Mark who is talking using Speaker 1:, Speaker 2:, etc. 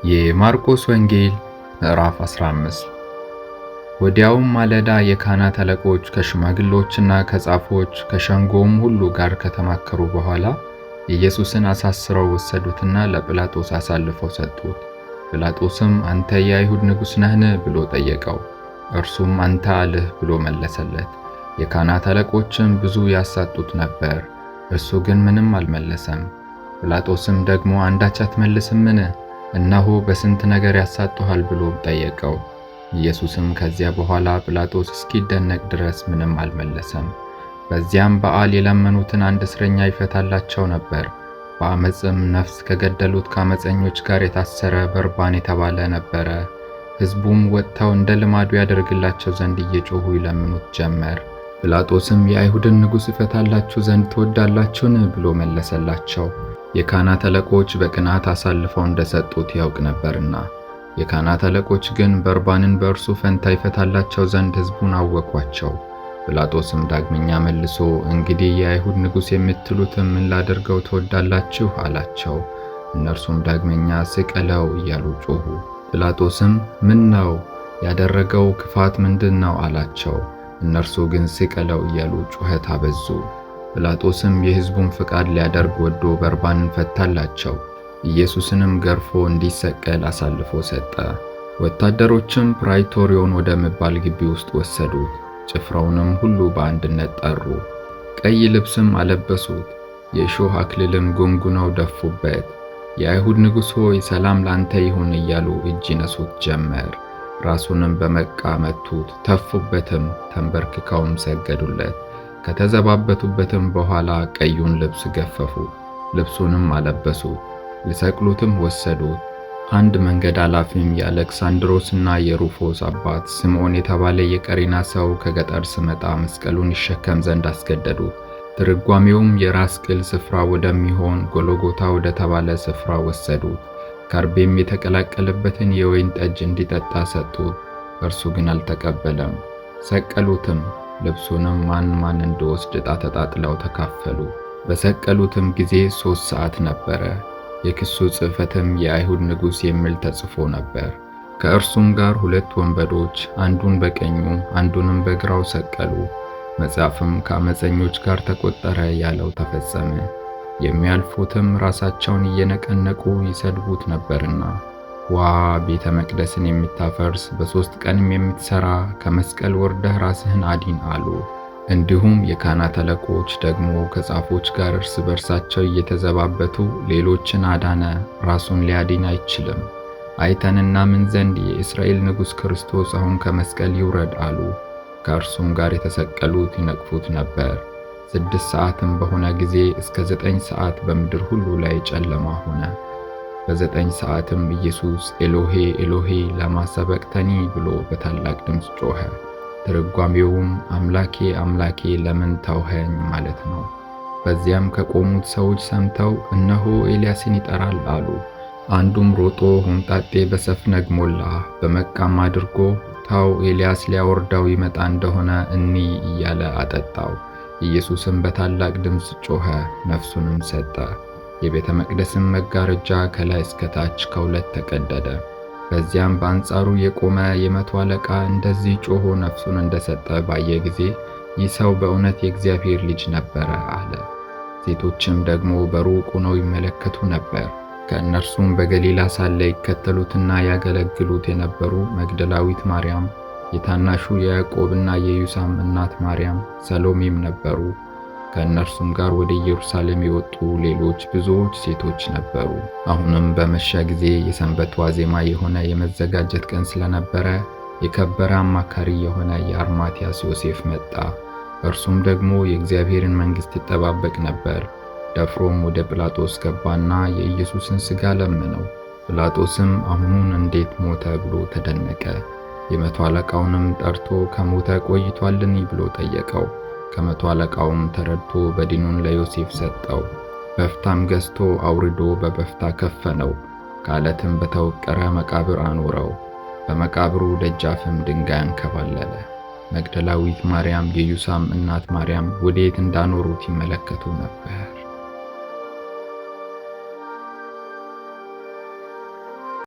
Speaker 1: የማርቆስ ወንጌል ምዕራፍ 15። ወዲያውም ማለዳ የካህናት አለቆች ከሽማግሌዎችና ከጻፎች ከሸንጎውም ሁሉ ጋር ከተማከሩ በኋላ ኢየሱስን አሳስረው ወሰዱትና ለጲላጦስ አሳልፈው ሰጡት። ጲላጦስም አንተ የአይሁድ ንጉሥ ነህን ብሎ ጠየቀው። እርሱም አንተ አልህ ብሎ መለሰለት። የካህናት አለቆችም ብዙ ያሳጡት ነበር፣ እርሱ ግን ምንም አልመለሰም። ጲላጦስም ደግሞ አንዳች አትመልስምን? እነሆ በስንት ነገር ያሳጡሃል ብሎ ጠየቀው። ኢየሱስም ከዚያ በኋላ ጲላጦስ እስኪደነቅ ድረስ ምንም አልመለሰም። በዚያም በዓል የለመኑትን አንድ እስረኛ ይፈታላቸው ነበር። በአመፅም ነፍስ ከገደሉት ከአመፀኞች ጋር የታሰረ በርባን የተባለ ነበረ። ሕዝቡም ወጥተው እንደ ልማዱ ያደርግላቸው ዘንድ እየጮኹ ይለምኑት ጀመር። ጲላጦስም የአይሁድን ንጉሥ ይፈታላችሁ ዘንድ ትወዳላችሁን ብሎ መለሰላቸው። የካህናት አለቆች በቅንዓት አሳልፈው እንደሰጡት ያውቅ ነበርና። የካህናት አለቆች ግን በርባንን በእርሱ ፈንታ ይፈታላቸው ዘንድ ሕዝቡን አወኳቸው። ጲላጦስም ዳግመኛ መልሶ እንግዲህ የአይሁድ ንጉሥ የምትሉትን ምን ላደርገው ትወዳላችሁ አላቸው። እነርሱም ዳግመኛ ስቀለው እያሉ ጮኹ። ጲላጦስም ምን ነው ያደረገው ክፋት ምንድን ነው አላቸው። እነርሱ ግን ስቀለው እያሉ ጩኸት አበዙ። ጲላጦስም የሕዝቡን ፍቃድ ሊያደርግ ወዶ በርባንን ፈታላቸው። ኢየሱስንም ገርፎ እንዲሰቀል አሳልፎ ሰጠ። ወታደሮችም ፕራይቶሪዮን ወደሚባል ግቢ ውስጥ ወሰዱት። ጭፍራውንም ሁሉ በአንድነት ጠሩ። ቀይ ልብስም አለበሱት፣ የእሾህ አክሊልም ጎንጉነው ደፉበት። የአይሁድ ንጉሥ ሆይ ሰላም ላንተ ይሁን እያሉ እጅ ይነሱት ጀመር። ራሱንም በመቃ መቱት፣ ተፉበትም፣ ተንበርክከውም ሰገዱለት። ከተዘባበቱበትም በኋላ ቀዩን ልብስ ገፈፉ፣ ልብሱንም አለበሱት፣ ሊሰቅሉትም ወሰዱት። አንድ መንገድ አላፊም የአሌክሳንድሮስና የሩፎስ አባት ስምዖን የተባለ የቀሬና ሰው ከገጠር ስመጣ መስቀሉን ይሸከም ዘንድ አስገደዱት። ትርጓሜውም የራስ ቅል ስፍራ ወደሚሆን ጎልጎታ ወደ ተባለ ስፍራ ወሰዱት። ከርቤም የተቀላቀለበትን የወይን ጠጅ እንዲጠጣ ሰጡት፣ እርሱ ግን አልተቀበለም። ሰቀሉትም። ልብሱንም ማን እንደወስድ ዕጣ ተጣጥለው ተካፈሉ። በሰቀሉትም ጊዜ 3 ሰዓት ነበረ። የክሱ ጽሕፈትም የአይሁድ ንጉሥ የሚል ተጽፎ ነበር። ከእርሱም ጋር 2 ወንበዶች አንዱን በቀኙ አንዱንም በግራው ሰቀሉ። መጽሐፍም ከአመፀኞች ጋር ተቆጠረ ያለው ተፈጸመ። የሚያልፉትም ራሳቸውን እየነቀነቁ ይሰድቡት ነበርና ዋ ቤተ መቅደስን የምታፈርስ በ3 ቀንም የምትሠራ ከመስቀል ወርደህ ራስህን አዲን አሉ። እንዲሁም የካህናት አለቆች ደግሞ ከጻፎች ጋር እርስ በርሳቸው እየተዘባበቱ ሌሎችን አዳነ፣ ራሱን ሊያድን አይችልም፣ አይተን እናምን ዘንድ የእስራኤል ንጉሥ ክርስቶስ አሁን ከመስቀል ይውረድ አሉ። ከእርሱም ጋር የተሰቀሉት ይነቅፉት ነበር። 6 ሰዓትም በሆነ ጊዜ እስከ 9 ሰዓት በምድር ሁሉ ላይ ጨለማ ሆነ። በ9 ሰዓትም ኢየሱስ ኤሎሄ ኤሎሄ ላማ ሰበቅተኒ ብሎ በታላቅ ድምፅ ጮኸ። ትርጓሜውም አምላኬ አምላኬ ለምን ተውኸኝ ማለት ነው። በዚያም ከቆሙት ሰዎች ሰምተው እነሆ ኤልያስን ይጠራል አሉ። አንዱም ሮጦ ሆምጣጤ በሰፍነግ ሞላ፣ በመቃም አድርጎ ታው ኤልያስ ሊያወርደው ይመጣ እንደሆነ እንይ እያለ አጠጣው። ኢየሱስም በታላቅ ድምፅ ጮኸ፣ ነፍሱንም ሰጠ። የቤተ መቅደስም መጋረጃ ከላይ እስከ ታች ከ2 ተቀደደ። በዚያም በአንጻሩ የቆመ የመቶ አለቃ እንደዚህ ጮሆ ነፍሱን እንደሰጠ ባየ ጊዜ ይህ ሰው በእውነት የእግዚአብሔር ልጅ ነበረ አለ። ሴቶችም ደግሞ በሩቅ ሆነው ይመለከቱ ነበር። ከእነርሱም በገሊላ ሳለ ይከተሉትና ያገለግሉት የነበሩ መግደላዊት ማርያም፣ የታናሹ የያዕቆብና የዮሳም እናት ማርያም፣ ሰሎሜም ነበሩ። ከእነርሱም ጋር ወደ ኢየሩሳሌም የወጡ ሌሎች ብዙዎች ሴቶች ነበሩ። አሁንም በመሸ ጊዜ የሰንበት ዋዜማ የሆነ የመዘጋጀት ቀን ስለነበረ የከበረ አማካሪ የሆነ የአርማትያስ ዮሴፍ መጣ። እርሱም ደግሞ የእግዚአብሔርን መንግሥት ይጠባበቅ ነበር። ደፍሮም ወደ ጲላጦስ ገባና የኢየሱስን ሥጋ ለመነው። ጲላጦስም አሁኑን እንዴት ሞተ ብሎ ተደነቀ። የመቶ አለቃውንም ጠርቶ ከሞተ ቆይቷልን ብሎ ጠየቀው። ከመቶ አለቃውም ተረድቶ በድኑን ለዮሴፍ ሰጠው። በፍታም ገዝቶ አውርዶ በበፍታ ከፈነው። ከዓለትም በተወቀረ መቃብር አኖረው። በመቃብሩ ደጃፍም ድንጋይ አንከባለለ። መግደላዊት ማርያም፣ የዮሳም እናት ማርያም ወዴት እንዳኖሩት ይመለከቱ ነበር።